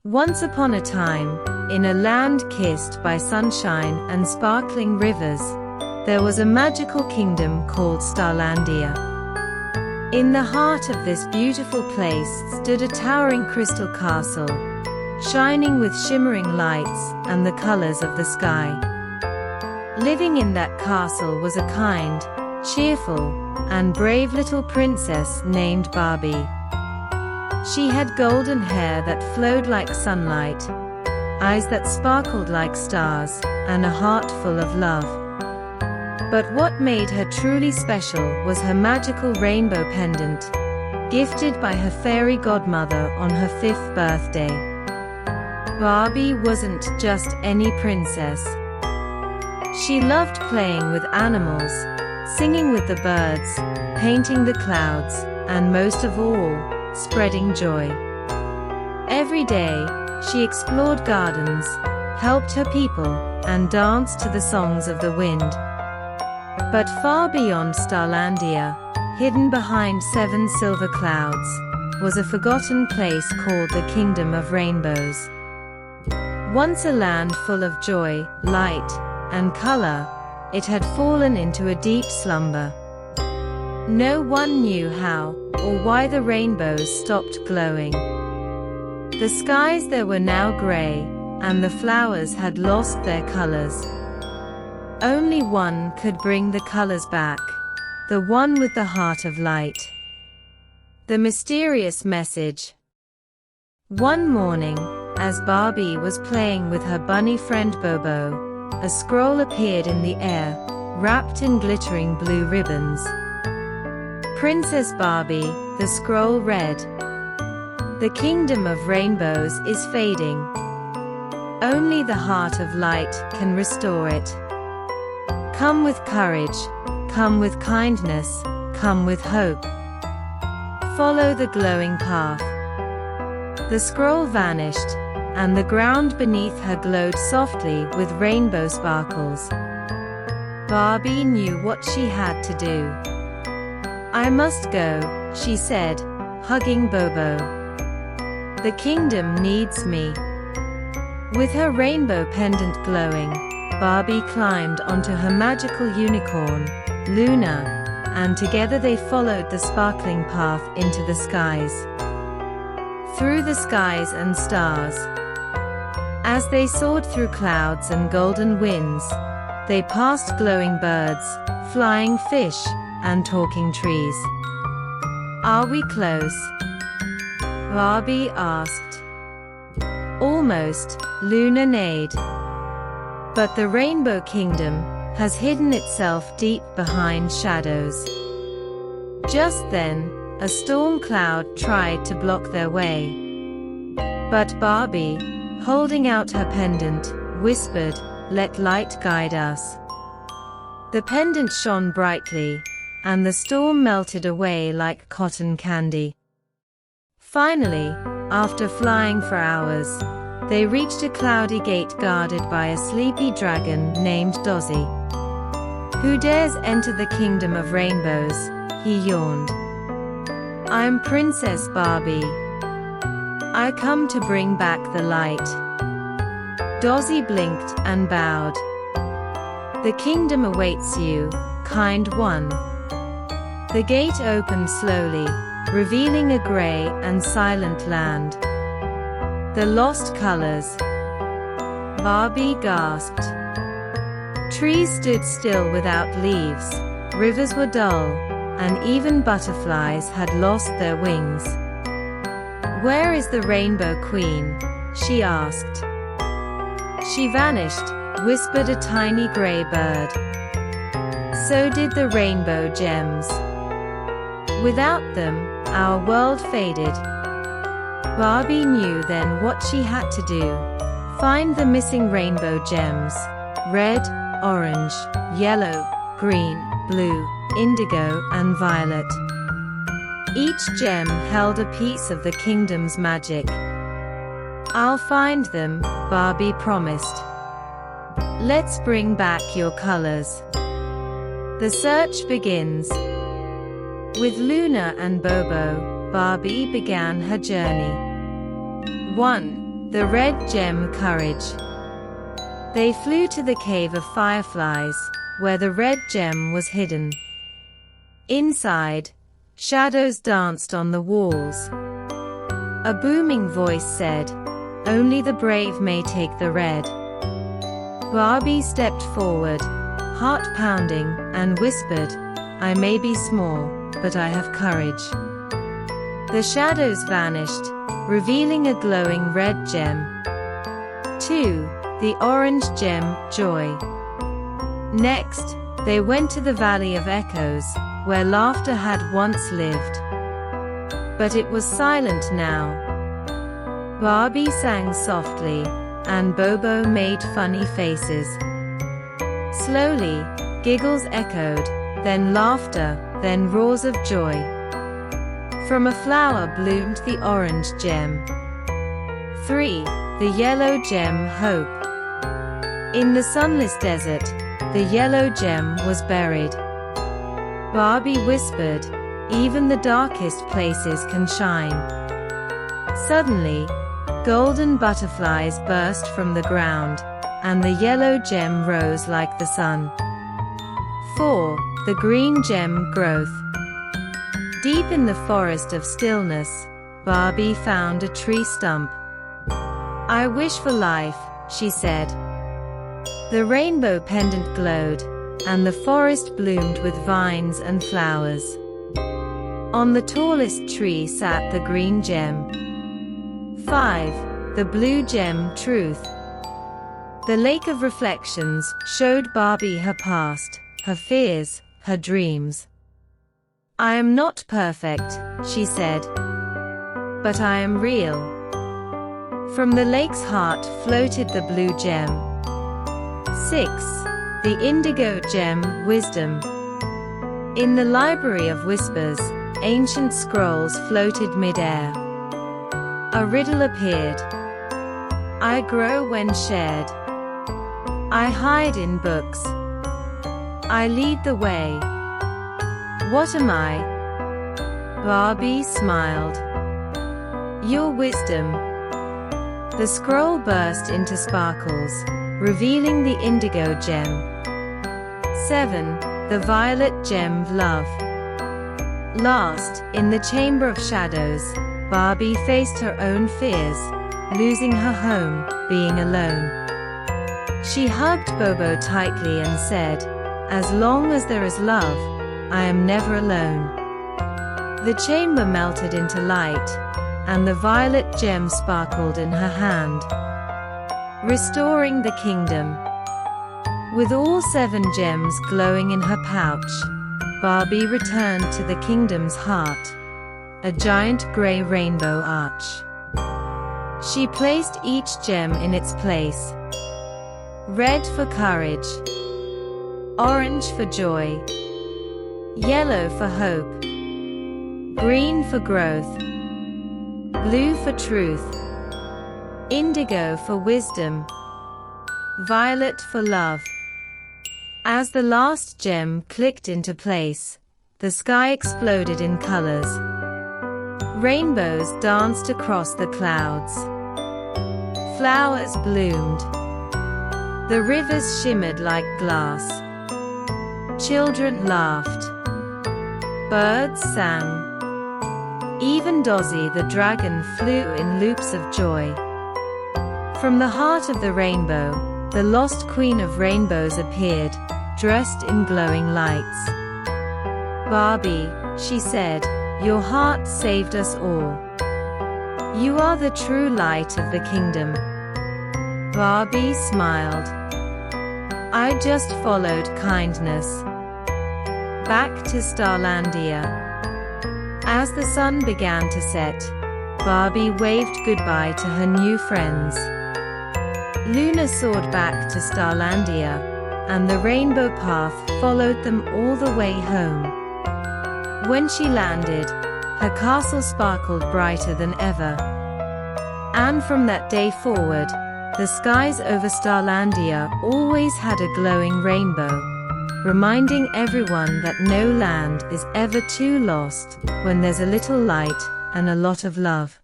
Once upon a time, in a land kissed by sunshine and sparkling rivers, there was a magical kingdom called Starlandia. In the heart of this beautiful place stood a towering crystal castle, shining with shimmering lights and the colors of the sky. Living in that castle was a kind, cheerful, and brave little princess named Barbie. She had golden hair that flowed like sunlight, eyes that sparkled like stars, and a heart full of love. But what made her truly special was her magical rainbow pendant, gifted by her fairy godmother on her 5th birthday. Barbie wasn't just any princess. She loved playing with animals, singing with the birds, painting the clouds, and most of all, spreading joy. Every day, she explored gardens, helped her people, and danced to the songs of the wind. But far beyond Starlandia, hidden behind 7 silver clouds, was a forgotten place called the Kingdom of Rainbows. Once a land full of joy, light, and color, it had fallen into a deep slumber. No one knew how or why the rainbows stopped glowing. The skies there were now gray, and the flowers had lost their colors. Only one could bring the colors back, the one with the heart of light. The mysterious message. One morning, as Barbie was playing with her bunny friend Bobo, a scroll appeared in the air, wrapped in glittering blue ribbons. Princess Barbie, the scroll read, "The kingdom of rainbows is fading. Only the heart of light can restore it. Come with courage, come with kindness, come with hope. Follow the glowing path." The scroll vanished, and the ground beneath her glowed softly with rainbow sparkles. Barbie knew what she had to do. "I must go," she said, hugging Bobo. "The kingdom needs me." With her rainbow pendant glowing, Barbie climbed onto her magical unicorn, Luna, and together they followed the sparkling path into the skies. Through the skies and stars. As they soared through clouds and golden winds, they passed glowing birds, flying fish, and talking trees. "Are we close?" Barbie asked. "Almost," Luna neighed. "But the Rainbow Kingdom has hidden itself deep behind shadows." Just then, a storm cloud tried to block their way. But Barbie, holding out her pendant, whispered, "Let light guide us." The pendant shone brightly, and the storm melted away like cotton candy. Finally, after flying for hours, they reached a cloudy gate guarded by a sleepy dragon named Dozzy. "Who dares enter the kingdom of rainbows?" he yawned. "I'm Princess Barbie. I come to bring back the light." Dozzy blinked and bowed. "The kingdom awaits you, kind one." The gate opened slowly, revealing a gray and silent land. "The lost colors." Barbie gasped. Trees stood still without leaves, rivers were dull, and even butterflies had lost their wings. "Where is the Rainbow Queen?" she asked. "She vanished," whispered a tiny gray bird. "So did the rainbow gems. Without them, our world faded." Barbie knew then what she had to do. Find the missing rainbow gems. Red, orange, yellow, green, blue, indigo, and violet. Each gem held a piece of the kingdom's magic. "I'll find them," Barbie promised. "Let's bring back your colors." The search begins. With Luna and Bobo, Barbie began her journey. 1. The red gem, courage. They flew to the cave of fireflies, where the red gem was hidden. Inside, shadows danced on the walls. A booming voice said, "Only the brave may take the red." Barbie stepped forward, heart pounding, and whispered, "I may be small, but I have courage." The shadows vanished, revealing a glowing red gem. 2. The orange gem, joy. Next, they went to the Valley of Echoes, where laughter had once lived. But it was silent now. Barbie sang softly, and Bobo made funny faces. Slowly, giggles echoed, then laughter, then roars of joy. From a flower bloomed the orange gem. 3. The yellow gem, hope. In the sunless desert, the yellow gem was buried. Barbie whispered, "Even the darkest places can shine." Suddenly, golden butterflies burst from the ground, and the yellow gem rose like the sun. 4. The green gem, growth. Deep in the forest of stillness, Barbie found a tree stump. "I wish for life," she said. The rainbow pendant glowed, and the forest bloomed with vines and flowers. On the tallest tree sat the green gem. 5. The blue gem, truth. The lake of reflections showed Barbie her past, her fears, her dreams. "I am not perfect," she said, "but I am real." From the lake's heart floated the blue gem. 6. The indigo gem, wisdom. In the library of whispers, ancient scrolls floated mid-air. A riddle appeared. I grow when shared. I hide in books. I lead the way. What am I? Barbie smiled. Your wisdom. The scroll burst into sparkles, revealing the indigo gem. 7. The violet gem, love. Last, in the chamber of shadows, Barbie faced her own fears, losing her home, being alone. She hugged Bobo tightly and said, "As long as there is love, I am never alone." The chamber melted into light, and the violet gem sparkled in her hand, restoring the kingdom. With all 7 gems glowing in her pouch, Barbie returned to the kingdom's heart, a giant gray rainbow arch. She placed each gem in its place. Red for courage, orange for joy, yellow for hope, green for growth, blue for truth, indigo for wisdom, violet for love. As the last gem clicked into place, the sky exploded in colors. Rainbows danced across the clouds. Flowers bloomed. The rivers shimmered like glass. Children laughed. Birds sang. Even Dozzy the dragon flew in loops of joy. From the heart of the rainbow, the lost queen of rainbows appeared, dressed in glowing lights. "Barbie," she said, "your heart saved us all. You are the true light of the kingdom." Barbie smiled. "I just followed kindness." Back to Starlandia. As the sun began to set, Barbie waved goodbye to her new friends. Luna soared back to Starlandia, and the rainbow path followed them all the way home. When she landed, her castle sparkled brighter than ever. And from that day forward, the skies over Starlandia always had a glowing rainbow, reminding everyone that no land is ever too lost when there's a little light and a lot of love.